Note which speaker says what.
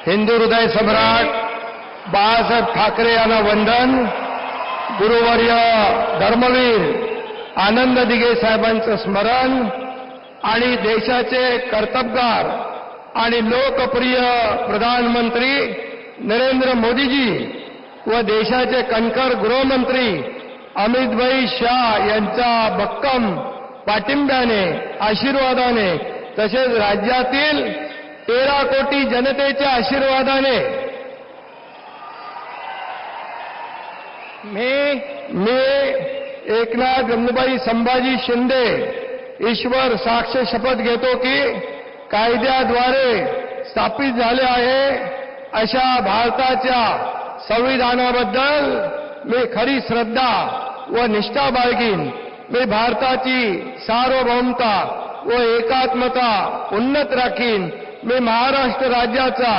Speaker 1: हिंदू हृदय सम्राट बाळासाहेब ठाकरे यांना वंदन. गुरुवर्य धर्मवीर आनंद दिघे साहेबांचं स्मरण आणि देशाचे कर्तबगार आणि लोकप्रिय प्रधानमंत्री नरेंद्र मोदीजी व देशाचे कणखर गृहमंत्री अमितभाई शाह यांच्या भक्कम पाठिंब्याने आशीर्वादाने तसेच राज्यातील 13 कोटी जनतेच्या आशीर्वादाने मी एकनाथ गंगूबाई संभाजी शिंदे ईश्वर साक्ष शपथ घेतो की कायद्याद्वारे स्थापित झाले आहे अशा भारताच्या संविधानाबद्दल मी खरी श्रद्धा व निष्ठा बाळगीन. मी भारताची सार्वभौमता व एकात्मता उन्नत राखीन. मी महाराष्ट्र राज्याचा